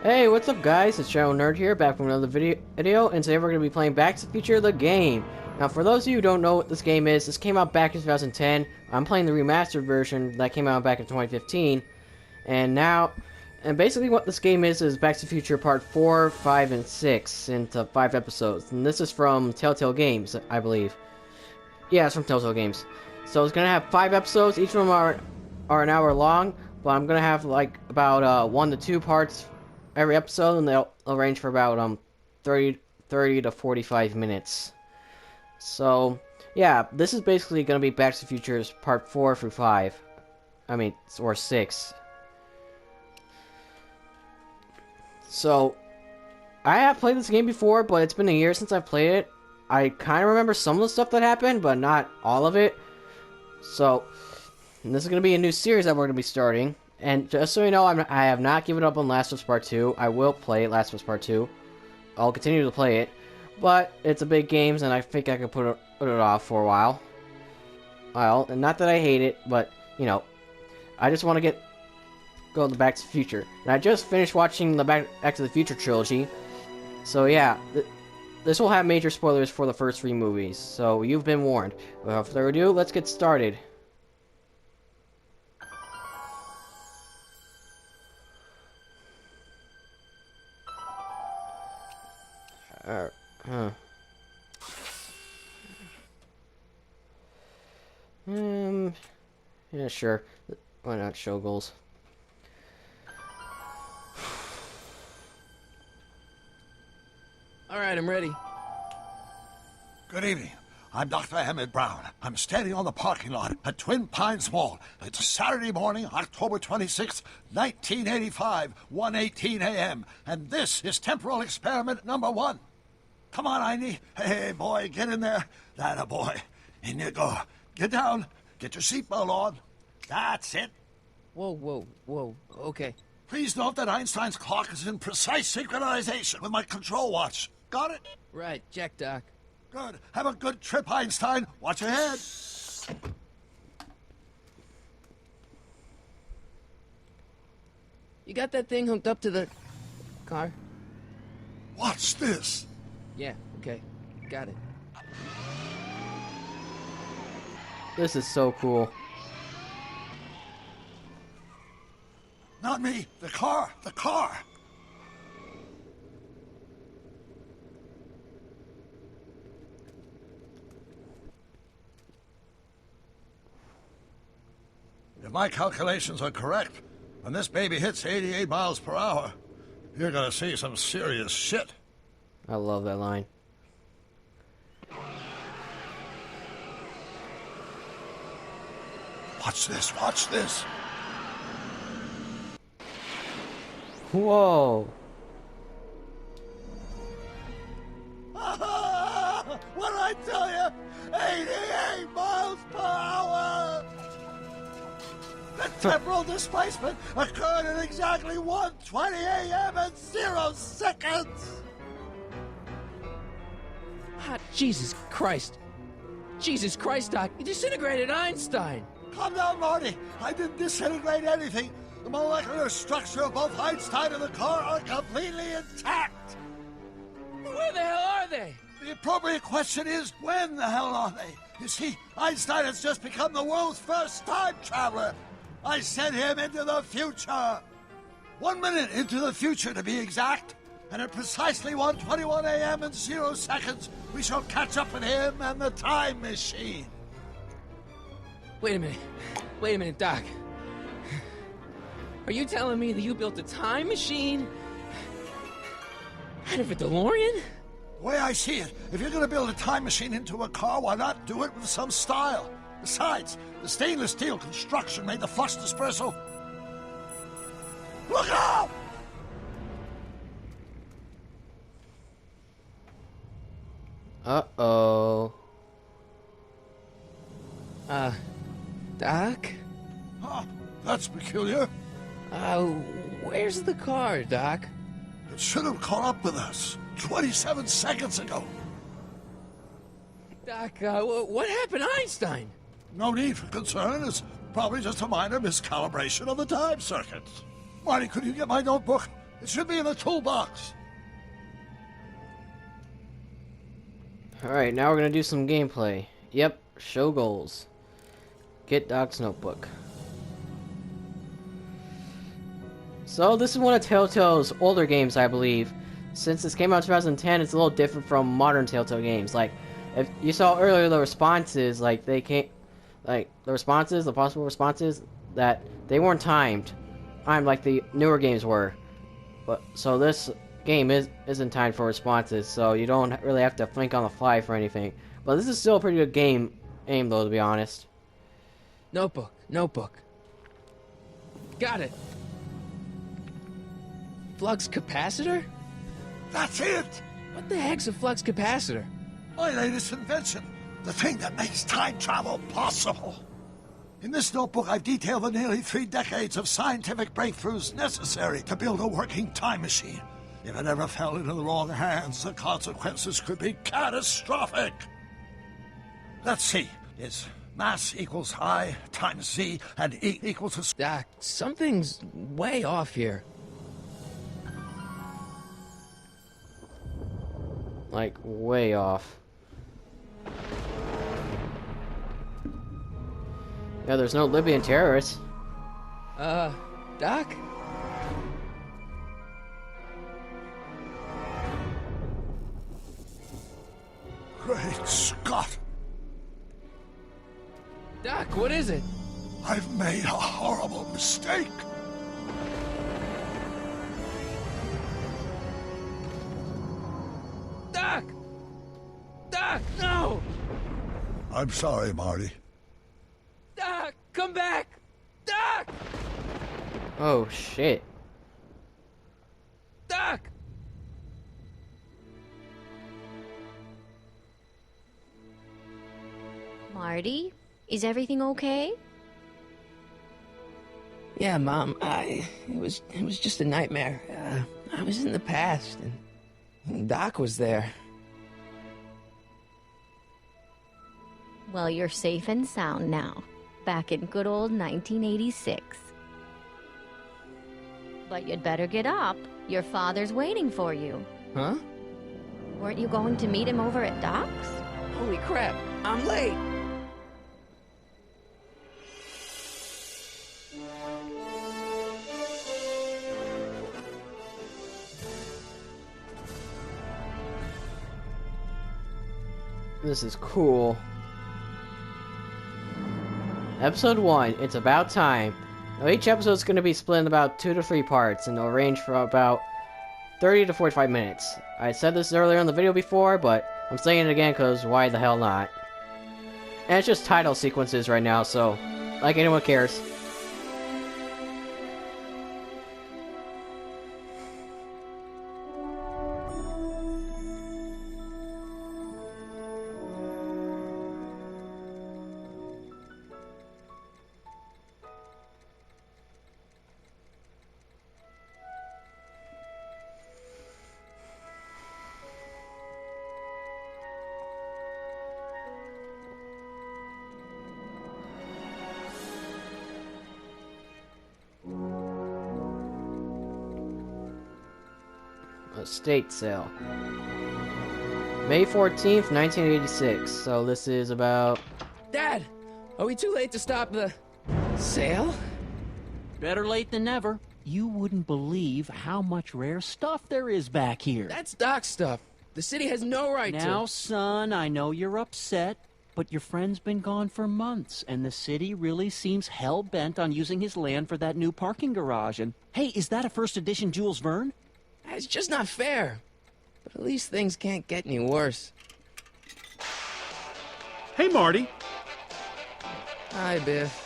Hey, what's up guys? It's Shadow Nerd here, back from another video, and today we're going to be playing Back to the Future, the game. Now, for those of you who don't know what this game is, this came out back in 2010. I'm playing the remastered version that came out back in 2015. And basically what this game is Back to the Future Part 4, 5, and 6 into 5 episodes. And this is from Telltale Games, I believe. Yeah, it's from Telltale Games. So it's going to have 5 episodes, each of them are an hour long, but I'm going to have like about 1 to 2 parts every episode, and they'll range for about 30 to 45 minutes. So yeah, this is basically going to be Back to the Future's part 4 through 5. I mean, or 6. So I have played this game before, but it's been a year since I've played it. I kind of remember some of the stuff that happened, but not all of it. So this is going to be a new series that we're going to be starting. And just so you know, I have not given up on Last of Us Part 2. I will play Last of Us Part 2. I'll continue to play it. But it's a big game, and I think I can put it off for a while. Well, and not that I hate it, but, you know, I just want to go to Back to the Future. And I just finished watching the Back to the Future trilogy. So yeah, this will have major spoilers for the first 3 movies. So you've been warned. Without further ado, let's get started. Yeah, sure. Why not show goals? All right, I'm ready. Good evening. I'm Dr. Emmett Brown. I'm standing on the parking lot at Twin Pines Mall. It's Saturday morning, October 26th, 1985, 1:18 a.m. And this is temporal experiment number 1. Come on, Einie. Hey, boy, get in there. That-a boy. In you go. Get down. Get your seatbelt on. That's it. Whoa. Okay. Please note that Einstein's clock is in precise synchronization with my control watch. Got it? Right, check, Doc. Good. Have a good trip, Einstein. Watch your head. You got that thing hooked up to the car? Watch this. Yeah, okay. Got it. This is so cool. Not me. The car. The car. If my calculations are correct, when this baby hits 88 miles per hour, you're gonna see some serious shit. I love that line. Watch this. Watch this. Whoa. What did I tell you? 88 miles per hour! The temporal displacement occurred at exactly 1:20 a.m. and 0 seconds! Ah, Jesus Christ. Jesus Christ, Doc. You disintegrated Einstein. Calm down, Marty. I didn't disintegrate anything. The molecular structure of both Einstein and the car are completely intact. Where the hell are they? The appropriate question is, when the hell are they? You see, Einstein has just become the world's first time traveler. I sent him into the future. 1 minute into the future, to be exact. And at precisely 1:21 a.m. and 0 seconds, we shall catch up with him and the time machine. Wait a minute, Doc. Are you telling me that you built a time machine out of a DeLorean? The way I see it, if you're going to build a time machine into a car, why not do it with some style? Besides, the stainless steel construction made the flux dispersal. Look out! Uh-oh. Doc? Huh, that's peculiar. Where's the car, Doc? It should have caught up with us 27 seconds ago. Doc, what happened to Einstein? No need for concern. It's probably just a minor miscalibration of the time circuits. Marty, could you get my notebook? It should be in the toolbox. Alright, now we're gonna do some gameplay. Yep, show goals. Get Doc's notebook. So this is one of Telltale's older games, I believe. Since this came out in 2010, it's a little different from modern Telltale games. Like, if you saw earlier the responses, like the possible responses, that they weren't timed. Like the newer games were. But so this game isn't timed for responses, so you don't really have to think on the fly for anything. But this is still a pretty good game aim, though, to be honest. Notebook, notebook. Got it. Flux capacitor? That's it! What the heck's a flux capacitor? My latest invention. The thing that makes time travel possible. In this notebook, I've detailed the nearly 3 decades of scientific breakthroughs necessary to build a working time machine. If it ever fell into the wrong hands, the consequences could be catastrophic. Let's see. Is mass equals I times Z and E equals to... Doc, something's way off here. Like, way off. Yeah, there's no Libyan terrorists. Doc? Great Scott! Doc, what is it? I've made a horrible mistake. Doc! Doc, no! I'm sorry, Marty. Doc, come back! Doc! Oh, shit. Doc! Marty, is everything okay? Yeah, Mom, it was just a nightmare. I was in the past, and Doc was there. Well, you're safe and sound now. Back in good old 1986. But you'd better get up. Your father's waiting for you. Huh? Weren't you going to meet him over at Doc's? Holy crap, I'm late! This is cool. Episode 1, It's About Time. Now each episode is going to be split in about 2 to 3 parts, and they'll range for about 30 to 45 minutes. I said this earlier in the video before, but I'm saying it again because why the hell not? And it's just title sequences right now, so like anyone cares. Estate sale. May 14th, 1986. So this is about... Dad! Are we too late to stop the... sale? Better late than never. You wouldn't believe how much rare stuff there is back here. That's Doc's stuff. The city has no right to... Now, son, I know you're upset, but your friend's been gone for months, and the city really seems hell-bent on using his land for that new parking garage. And, hey, is that a first edition Jules Verne? It's just not fair. But at least things can't get any worse. Hey, Marty. Hi, Biff.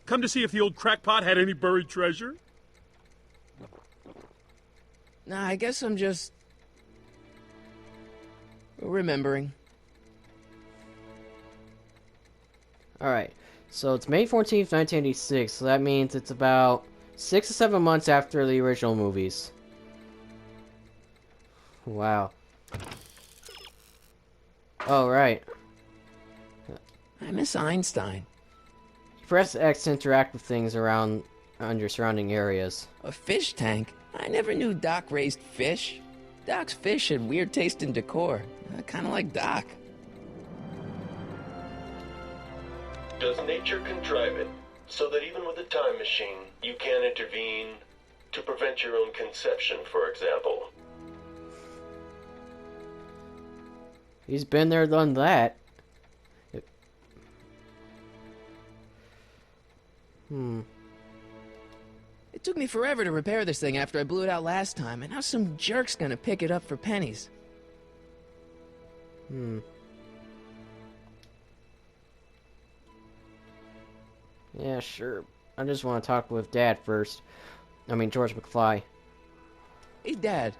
Come to see if the old crackpot had any buried treasure? Nah, I guess I'm just... remembering. Alright, so it's May 14th, 1986, so that means it's about 6 to 7 months after the original movies. Wow. Oh, right. I miss Einstein. Press X to interact with things around on your surrounding areas. A fish tank? I never knew Doc raised fish. Doc's fish had weird taste in decor. Kind of like Doc. Does nature contrive it so that even with a time machine, you can intervene to prevent your own conception, for example? He's been there, done that. It took me forever to repair this thing after I blew it out last time, and now some jerk's gonna pick it up for pennies. Yeah, sure. I just want to talk with Dad first. I mean, George McFly. Hey, Dad.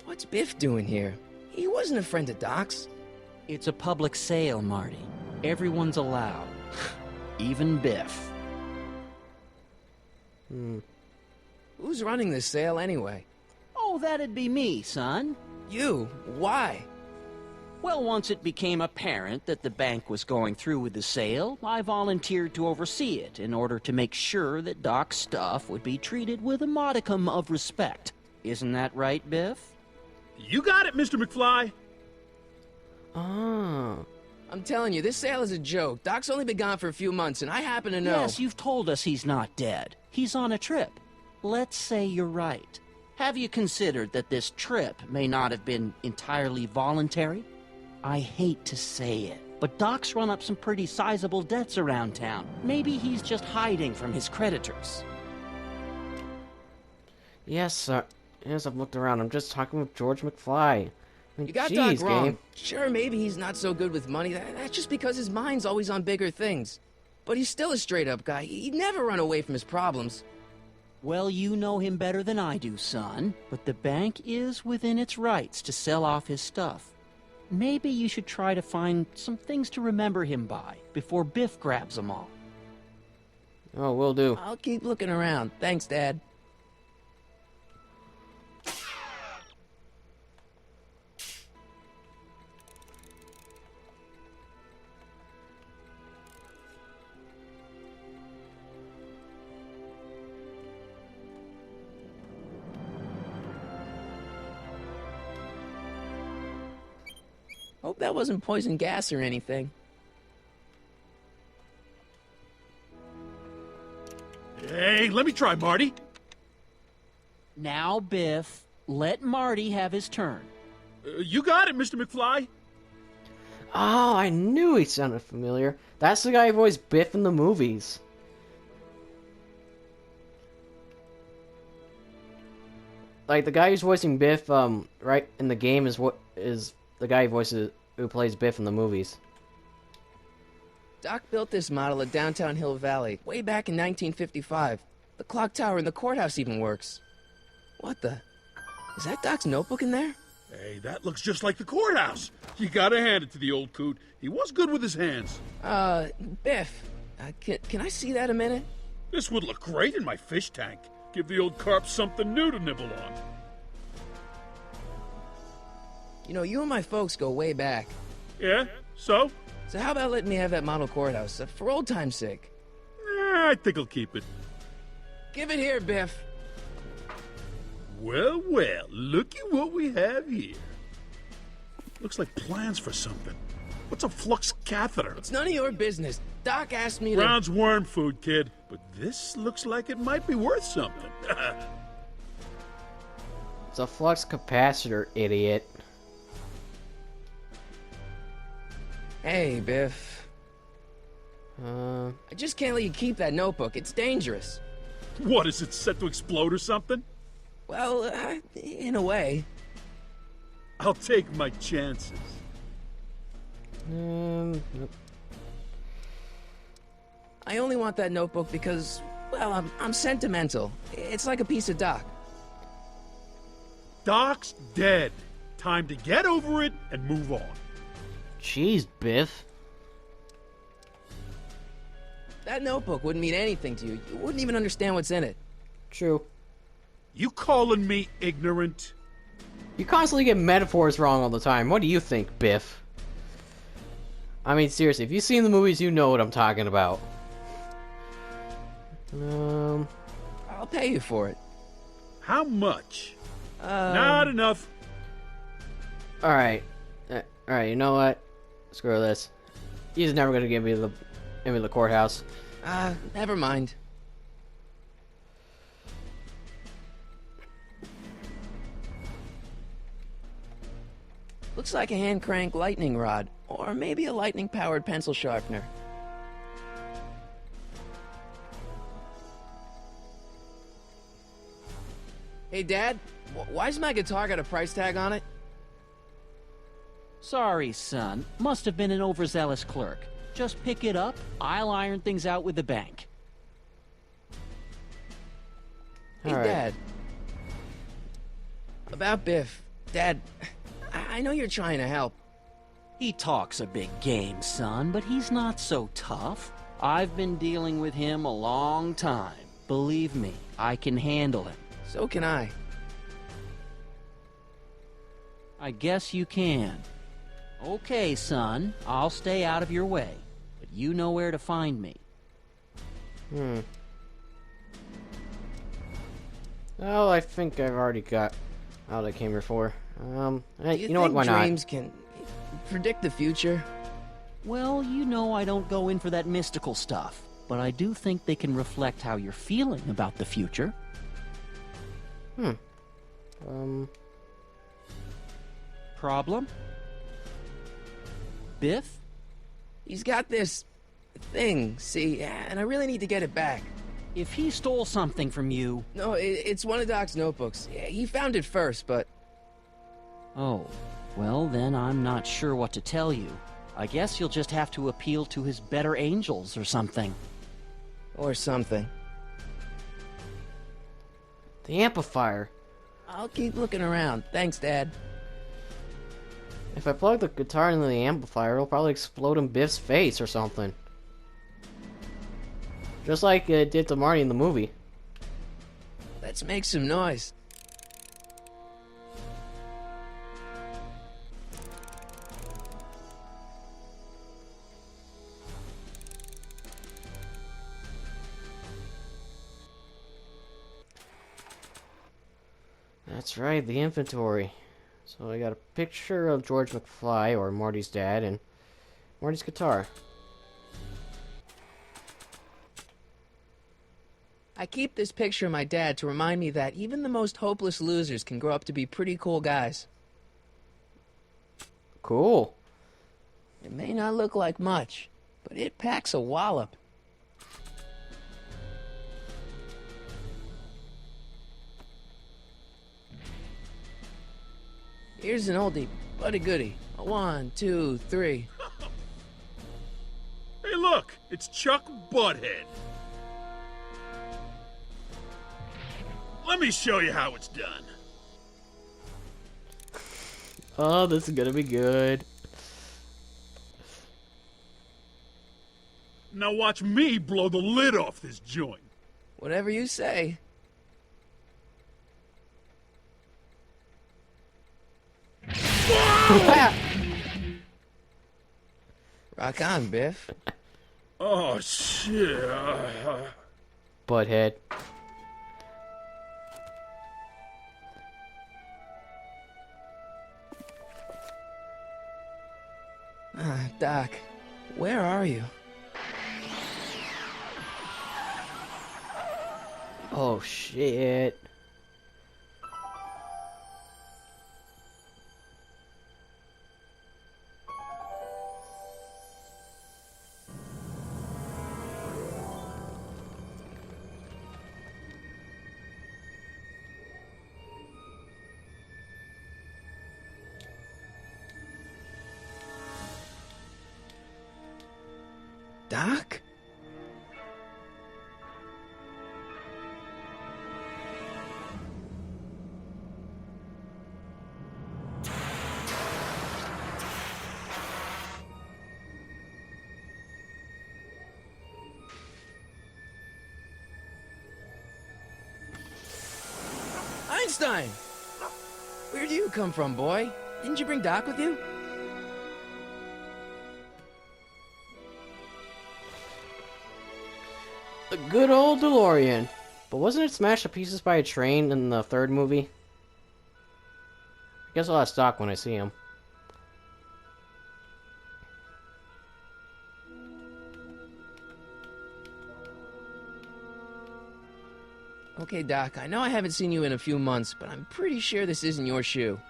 What's Biff doing here? He wasn't a friend of Doc's. It's a public sale, Marty. Everyone's allowed. Even Biff. Who's running this sale anyway? Oh, that'd be me, son. You? Why? Well, once it became apparent that the bank was going through with the sale, I volunteered to oversee it in order to make sure that Doc's stuff would be treated with a modicum of respect. Isn't that right, Biff? You got it, Mr. McFly. Oh. I'm telling you, this sale is a joke. Doc's only been gone for a few months, and I happen to know... Yes, you've told us he's not dead. He's on a trip. Let's say you're right. Have you considered that this trip may not have been entirely voluntary? I hate to say it, but Doc's run up some pretty sizable debts around town. Maybe he's just hiding from his creditors. Yes, sir. Yes, I've looked around. I'm just talking with George McFly. I mean, You got geez, Doc wrong. Gabe. Sure, maybe he's not so good with money. That's just because his mind's always on bigger things. But he's still a straight-up guy. He'd never run away from his problems. Well, you know him better than I do, son. But the bank is within its rights to sell off his stuff. Maybe you should try to find some things to remember him by before Biff grabs them all. Oh, will do. I'll keep looking around. Thanks, Dad. Hope that wasn't poison gas or anything. Hey, let me try, Marty. Now, Biff, let Marty have his turn. You got it, Mr. McFly. Oh, I knew he sounded familiar. That's the guy who voiced Biff in the movies. Like, the guy who's voicing Biff, right in the game is the guy who plays Biff in the movies. Doc built this model at downtown Hill Valley way back in 1955. The clock tower in the courthouse even works. What the? Is that Doc's notebook in there? Hey, that looks just like the courthouse. You gotta hand it to the old coot. He was good with his hands. Biff, can I see that a minute? This would look great in my fish tank. Give the old carp something new to nibble on. You know, you and my folks go way back. Yeah? So? So how about letting me have that model courthouse, for old time's sake? I think I'll keep it. Give it here, Biff. Well, well, looky what we have here. Looks like plans for something. What's a flux catheter? It's none of your business. Doc asked me to... Brown's worm food, kid. But this looks like it might be worth something. It's a flux capacitor, idiot. Hey, Biff. I just can't let you keep that notebook. It's dangerous. What, is it set to explode or something? Well, in a way. I'll take my chances. Nope. I only want that notebook because, well, I'm sentimental. It's like a piece of Doc. Doc's dead. Time to get over it and move on. Jeez, Biff. That notebook wouldn't mean anything to you. You wouldn't even understand what's in it. True. You calling me ignorant? You constantly get metaphors wrong all the time. What do you think, Biff? I mean, seriously, if you've seen the movies, you know what I'm talking about. I'll pay you for it. How much? Not enough. Alright. Alright, you know what? Screw this. He's never gonna give me the courthouse. Never mind. Looks like a hand crank lightning rod, or maybe a lightning powered pencil sharpener. Hey Dad, why's my guitar got a price tag on it? Sorry, son. Must have been an overzealous clerk. Just pick it up. I'll iron things out with the bank. Hey, All right. Dad. About Biff. Dad, I know you're trying to help. He talks a big game, son, but he's not so tough. I've been dealing with him a long time. Believe me, I can handle him. So can I. I guess you can. Okay, son, I'll stay out of your way, but you know where to find me. Oh, I think I've already got all I came here for. Hey, Do you know what? think Why not? dreams can predict the future? Well, you know I don't go in for that mystical stuff, but I do think they can reflect how you're feeling about the future. Problem? Biff? He's got this thing, see, and I really need to get it back. If he stole something from you... No, it's one of Doc's notebooks. Yeah, he found it first, but... Oh, well then I'm not sure what to tell you. I guess you'll just have to appeal to his better angels or something. Or something. The amplifier. I'll keep looking around. Thanks, Dad. If I plug the guitar into the amplifier, it'll probably explode in Biff's face or something. Just like it did to Marty in the movie. Let's make some noise. That's right, the inventory. So I got a picture of George McFly, or Marty's dad, and Marty's guitar. I keep this picture of my dad to remind me that even the most hopeless losers can grow up to be pretty cool guys. Cool. It may not look like much, but it packs a wallop. Here's an oldie, but a goodie. A 1, 2, 3. Hey, look! It's Chuck Butthead. Let me show you how it's done. Oh, this is gonna be good. Now watch me blow the lid off this joint. Whatever you say. Rock on, Biff. Oh, shit. Butthead. Doc, where are you? Oh shit. Doc? Einstein! Where do you come from, boy? Didn't you bring Doc with you? good old DeLorean. But wasn't it smashed to pieces by a train in the third movie? I guess I'll ask Doc when I see him. Okay, Doc, I know I haven't seen you in a few months, but I'm pretty sure this isn't your shoe.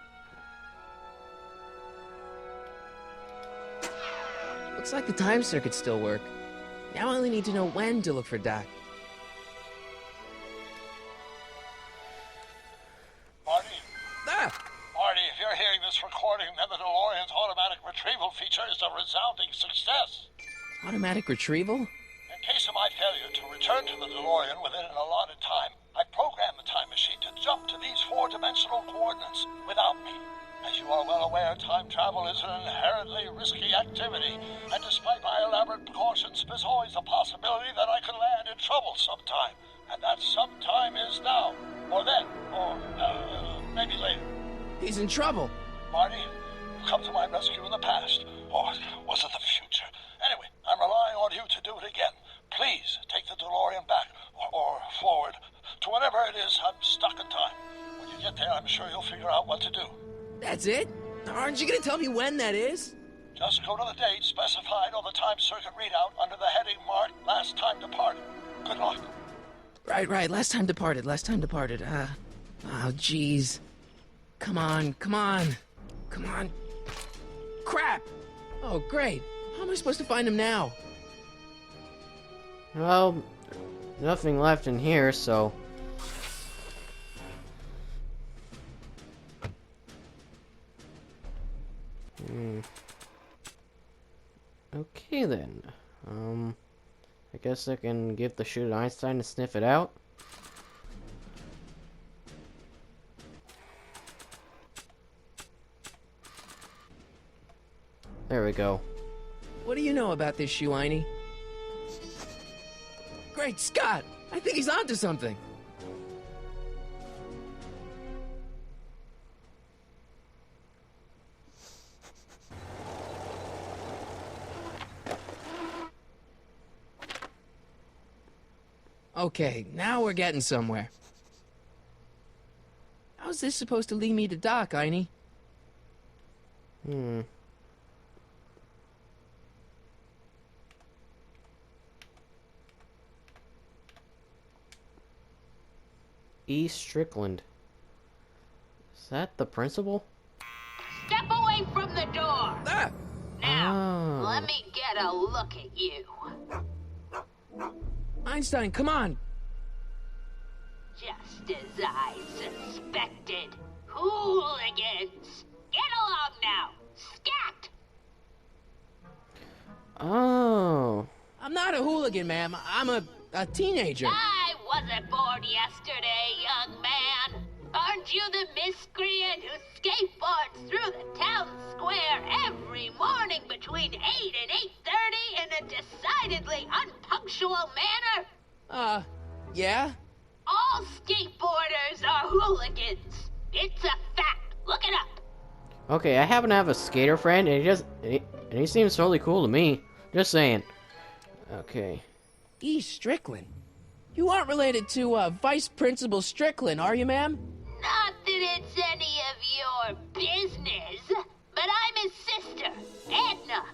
Looks like the time circuits still work. Now I only need to know when to look for Doc. Marty? Ah! Marty, if you're hearing this recording, then the DeLorean's automatic retrieval feature is a resounding success. Automatic retrieval? In case of my failure to return to the DeLorean within an allotted time, I programmed the time machine to jump to these four-dimensional coordinates without me. As you are well aware, time travel is an inherently risky activity, and despite my elaborate precautions, there's always a possibility that I could land in trouble sometime. And that sometime is now, or then, or maybe later. He's in trouble. Marty, you've come to my rescue in the past, or was it the future? Anyway, I'm relying on you to do it again. Please take the DeLorean back, or forward, to whenever it is I'm stuck in time. When you get there, I'm sure you'll figure out what to do. That's it? Aren't you gonna tell me when that is? Just go to the date specified on the time circuit readout under the heading marked Last Time Departed. Good luck. Right. Last time departed. Oh, jeez. Come on. Crap! Oh, great. How am I supposed to find him now? Well, nothing left in here, so... Okay then. I guess I can give the shoe to Einstein to sniff it out. There we go. What do you know about this shoe, Einie? Great Scott! I think he's onto something. Okay, now we're getting somewhere. How's this supposed to lead me to Doc, Einie? E. Strickland. Is that the principal? Step away from the door. Ah! Now, Oh. let me get a look at you. Einstein, come on! Just as I suspected. Hooligans! Get along now! Scat! Oh. I'm not a hooligan, ma'am. I'm a teenager. I wasn't born yesterday, young man. Aren't you the miscreant who skateboards through the town square every morning between 8 and 8:30 in a decidedly unpunctual manner? Yeah? All skateboarders are hooligans. It's a fact. Look it up. Okay, I happen to have a skater friend, and he seems totally cool to me. Just saying. Okay. E. Strickland? You aren't related to, Vice Principal Strickland, are you, ma'am? Not that it's any of your business, but I'm his sister, Edna.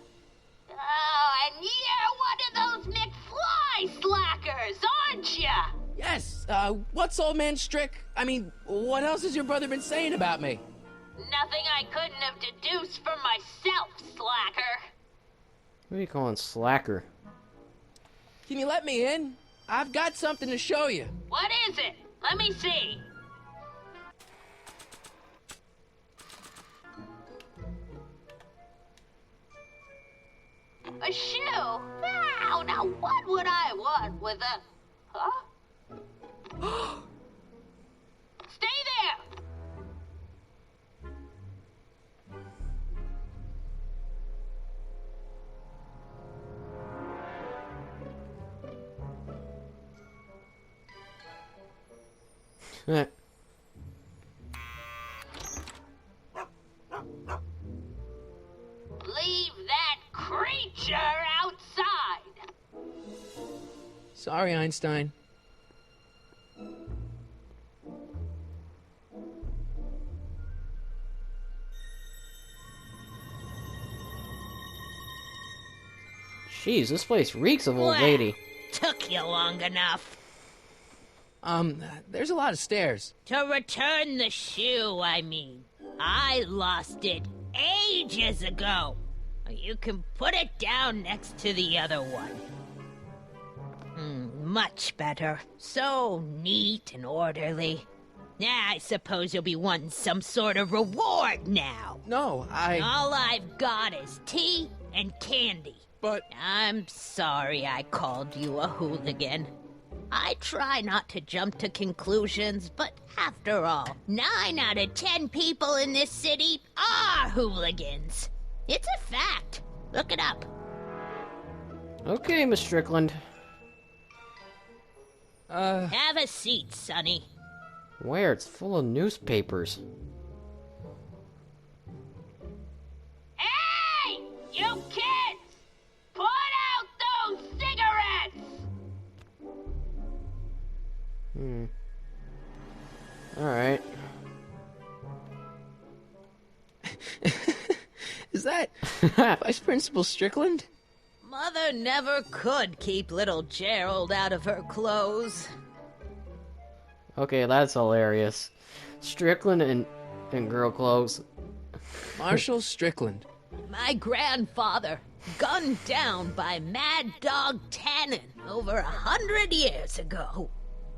Oh, and you're one of those McFly slackers, aren't ya? Yes, what's old man what else has your brother been saying about me? Nothing I couldn't have deduced for myself, slacker. What are you calling slacker? Can you let me in? I've got something to show you. What is it? Let me see. A shoe? Now what would I want with a... Huh? Stay there! Leave that creature outside! Sorry, Einstein. Jeez, this place reeks of old Well, lady. Took you long enough. There's a lot of stairs. To return the shoe, I mean. I lost it ages ago. You can put it down next to the other one. Much better. So neat and orderly. I suppose you'll be wanting some sort of reward now. No, All I've got is tea and candy. But... I'm sorry I called you a hooligan. I try not to jump to conclusions, but after all, 9 out of 10 people in this city are hooligans. It's a fact. Look it up. Okay, Miss Strickland. Have a seat, Sonny. Where? It's full of newspapers. Hey! You kids! Put out those cigarettes! Alright. is that Vice Principal Strickland? Mother never could keep little Gerald out of her clothes. Okay, that's hilarious. Strickland in girl clothes. Marshall Strickland. My grandfather, gunned down by Mad Dog Tannen over 100 years ago.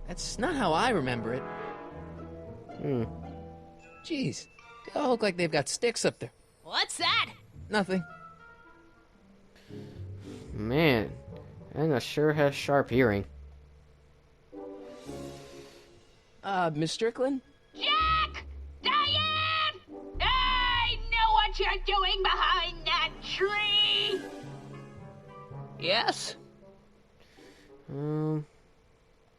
That's not how I remember it. Jeez, they all look like they've got sticks up there. What's that? Nothing. Man, Anna sure has sharp hearing. Miss Strickland? Jack! Diane! I know what you're doing behind that tree! Yes? Um,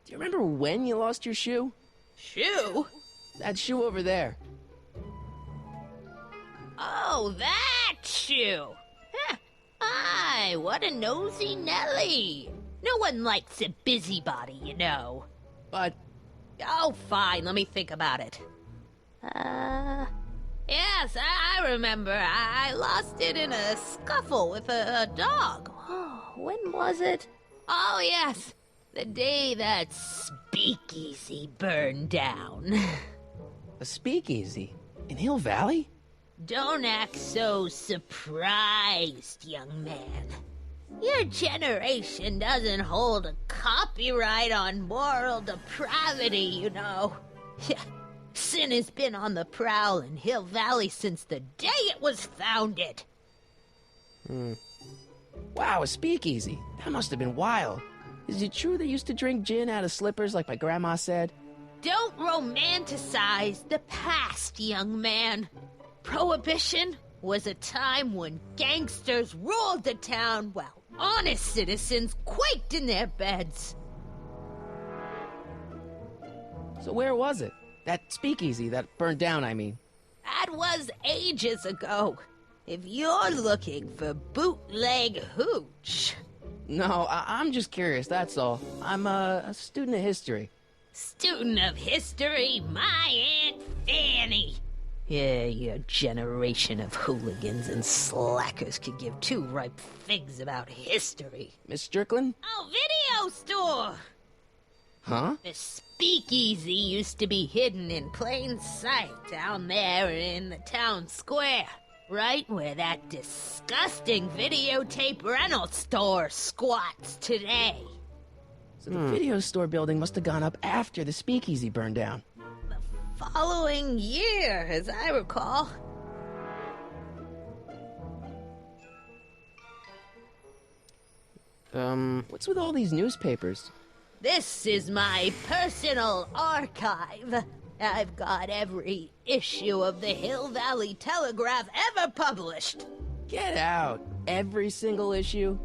Do you remember when you lost your shoe? Shoe? That shoe over there. Oh, that shoe! Huh. Aye, what a nosy Nelly! No one likes a busybody, you know. But Oh, fine, let me think about it. Yes, I remember. I lost it in a scuffle with a dog. Oh, when was it? Oh, yes, the day that speakeasy burned down. a speakeasy in Hill Valley? Don't act so surprised, young man. Your generation doesn't hold a copyright on moral depravity, you know. Sin has been on the prowl in Hill Valley since the day it was founded. Wow, a speakeasy. That must have been wild. Is it true they used to drink gin out of slippers like my grandma said? Don't romanticize the past, young man. Prohibition was a time when gangsters ruled the town while honest citizens quaked in their beds. So where was it? That speakeasy that burned down, I mean. That was ages ago. If you're looking for bootleg hooch. No, I'm just curious, that's all. I'm a student of history. Student of history, my Aunt Fanny. Yeah, your generation of hooligans and slackers could give two ripe figs about history. Miss Strickland? Oh, video store! Huh? The speakeasy used to be hidden in plain sight down there in the town square. Right where that disgusting videotape rental store squats today. So the video store building must have gone up after the speakeasy burned down. Following year, as I recall. What's with all these newspapers? This is my personal archive. I've got every issue of the Hill Valley Telegraph ever published. Get out. Every single issue?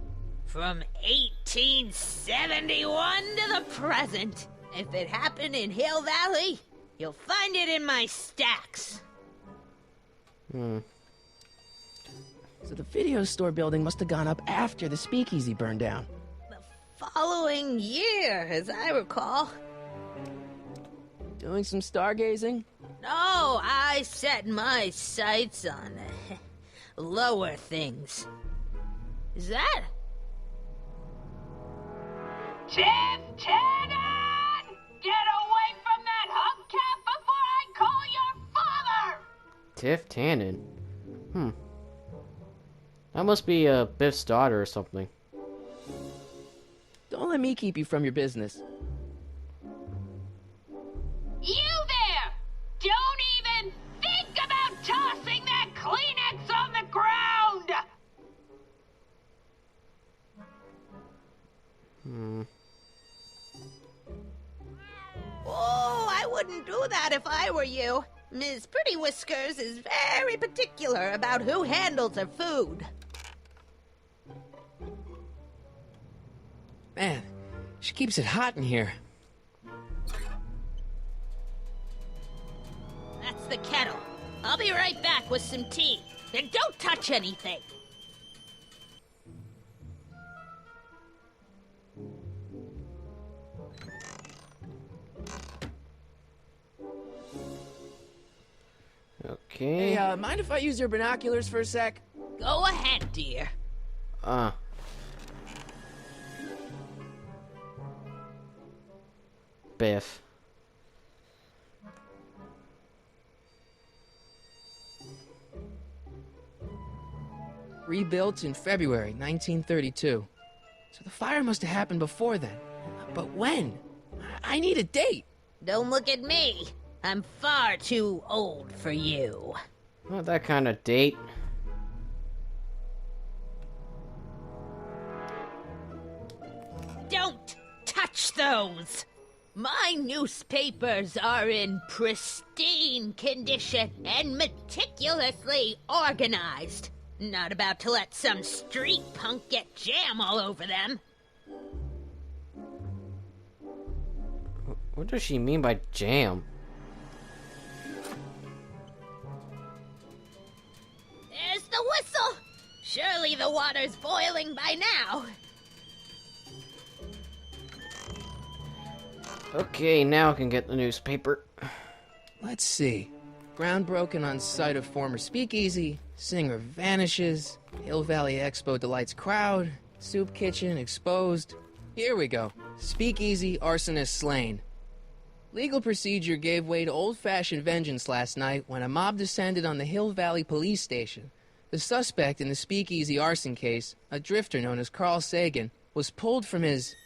From 1871 to the present. If it happened in Hill Valley, you'll find it in my stacks. So the video store building must have gone up after the speakeasy burned down. following year, as I recall. Doing some stargazing? No, I set my sights on lower things. Is that? Tiff Tannen! Get away from that hubcap before I call your father! Tiff Tannen. That must be Biff's daughter or something. Don't let me keep you from your business. You there! Don't even think about tossing that Kleenex on the ground! Oh, I wouldn't do that if I were you. Ms. Pretty Whiskers is very particular about who handles her food. Man, she keeps it hot in here. That's the kettle. I'll be right back with some tea. And don't touch anything. Okay. Hey, mind if I use your binoculars for a sec? Go ahead, dear. Biff. Rebuilt in February 1932. So the fire must have happened before then. But when? I need a date. Don't look at me. I'm far too old for you. Not that kind of date. Don't touch those! My newspapers are in pristine condition and meticulously organized. Not about to let some street punk get jam all over them. What does she mean by jam? There's the whistle! Surely the water's boiling by now. Okay, now I can get the newspaper. Let's see. Ground broken on site of former speakeasy. Singer vanishes. Hill Valley Expo delights crowd. Soup kitchen exposed. Here we go. Speakeasy arsonist slain. Legal procedure gave way to old-fashioned vengeance last night when a mob descended on the Hill Valley police station. The suspect in the speakeasy arson case, a drifter known as Carl Sagan, was pulled from his...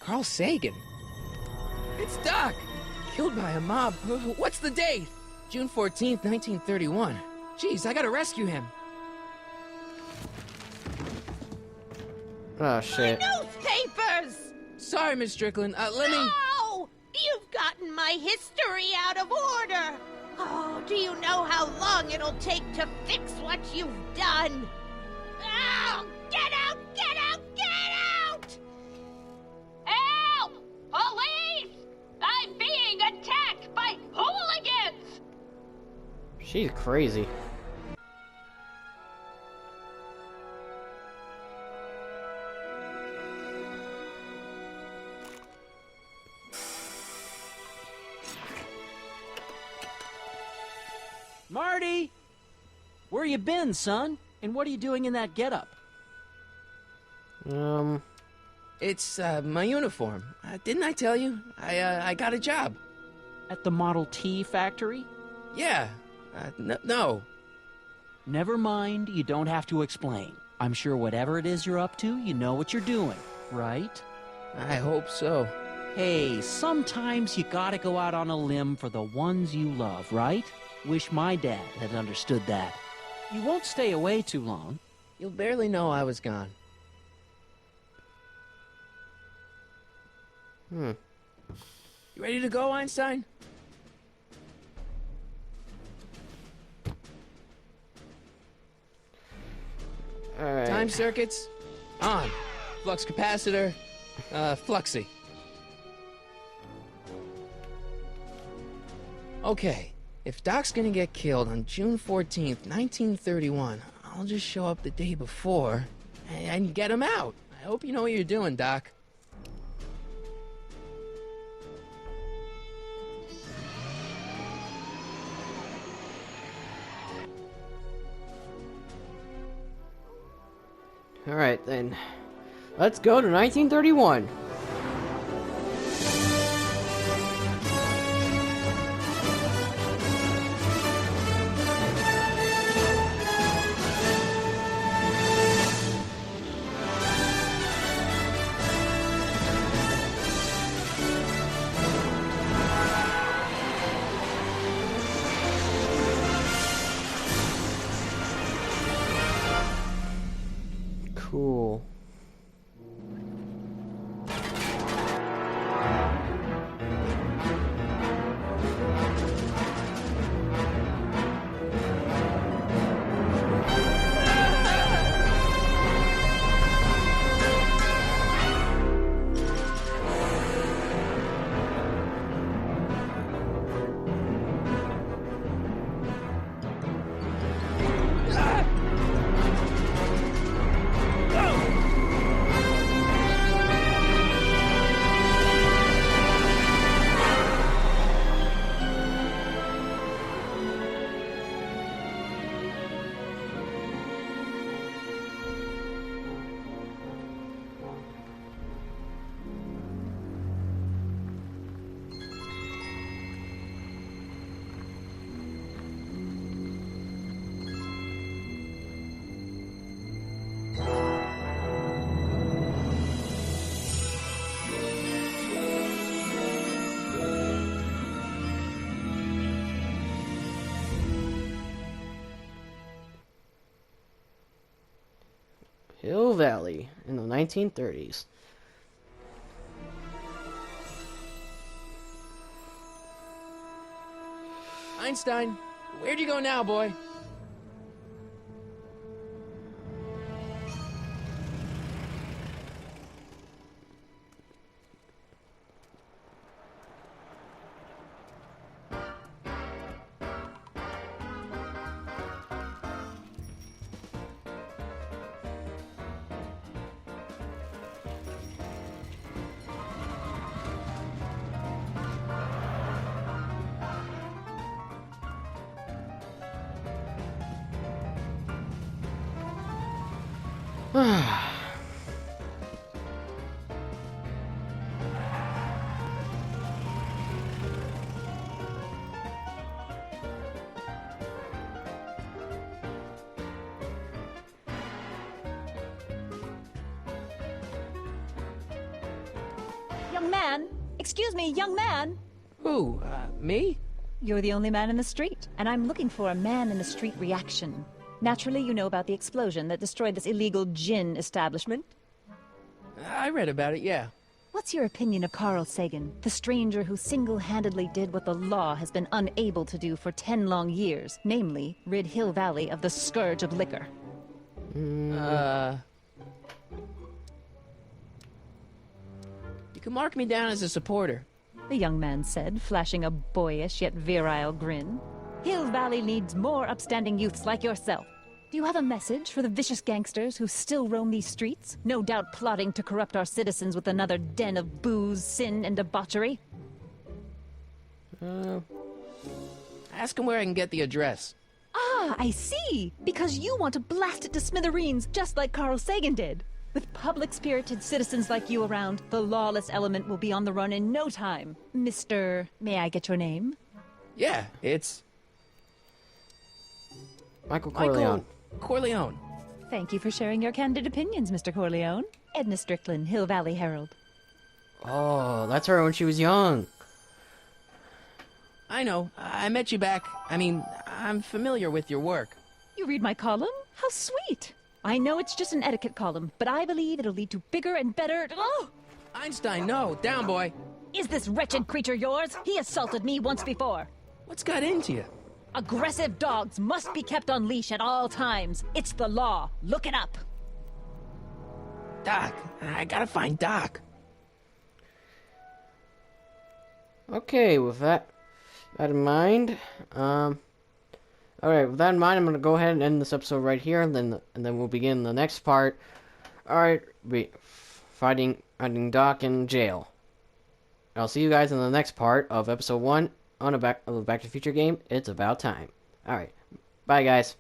Carl Sagan? It's Doc! Killed by a mob. What's the date? June 14th, 1931. Jeez, I gotta rescue him. Oh, shit. My newspapers! Sorry, Miss Strickland. Let me... No! You've gotten my history out of order! Oh, do you know how long it'll take to fix what you've done? Oh, get out! Get out! Get out! Help! Police! I'm being attacked by hooligans! She's crazy. Marty! Where you been, son? And what are you doing in that getup? It's, my uniform. Didn't I tell you? I got a job. At the Model T factory? Yeah. No. Never mind, you don't have to explain. I'm sure whatever it is you're up to, you know what you're doing, right? I hope so. Hey, sometimes you gotta go out on a limb for the ones you love, right? Wish my dad had understood that. You won't stay away too long. You'll barely know I was gone. You ready to go, Einstein? Alright. Time circuits on. Flux capacitor, fluxy. Okay, if Doc's gonna get killed on June 14th, 1931, I'll just show up the day before and get him out. I hope you know what you're doing, Doc. Alright then. Let's go to 1931. Cool. Hill Valley in the 1930s. Einstein, where'd you go now, boy? Young man! Excuse me, young man! Who, me? You're the only man in the street, and I'm looking for a man-in-the-street reaction. Naturally, you know about the explosion that destroyed this illegal gin establishment. I read about it, yeah. What's your opinion of Carl Sagan, the stranger who single-handedly did what the law has been unable to do for 10 long years, namely, rid Hill Valley of the scourge of liquor? You can mark me down as a supporter. The young man said, flashing a boyish yet virile grin. Hill Valley needs more upstanding youths like yourself. Do you have a message for the vicious gangsters who still roam these streets, no doubt plotting to corrupt our citizens with another den of booze, sin, and debauchery? Ask him where I can get the address. Ah, I see! Because you want to blast it to smithereens, just like Carl Sagan did. With public-spirited citizens like you around, the lawless element will be on the run in no time. Mr. May I get your name? Yeah, it's Michael Corleone. Corleone. Thank you for sharing your candid opinions, Mr. Corleone. Edna Strickland, Hill Valley Herald. Oh, that's her when she was young. I know. I met you back. I mean, I'm familiar with your work. You read my column? How sweet! I know it's just an etiquette column, but I believe it'll lead to bigger and better... Oh! Einstein, no. Down, boy. Is this wretched creature yours? He assaulted me once before. What's got into you? Aggressive dogs must be kept on leash at all times. It's the law. Look it up. Doc. I gotta find Doc. Okay, with that in mind, alright, with that in mind, I'm gonna go ahead and end this episode right here, and then we'll begin the next part. Alright, fighting Doc in jail. I'll see you guys in the next part of episode 1 on the Back to the Future game. It's about time. Alright, bye guys.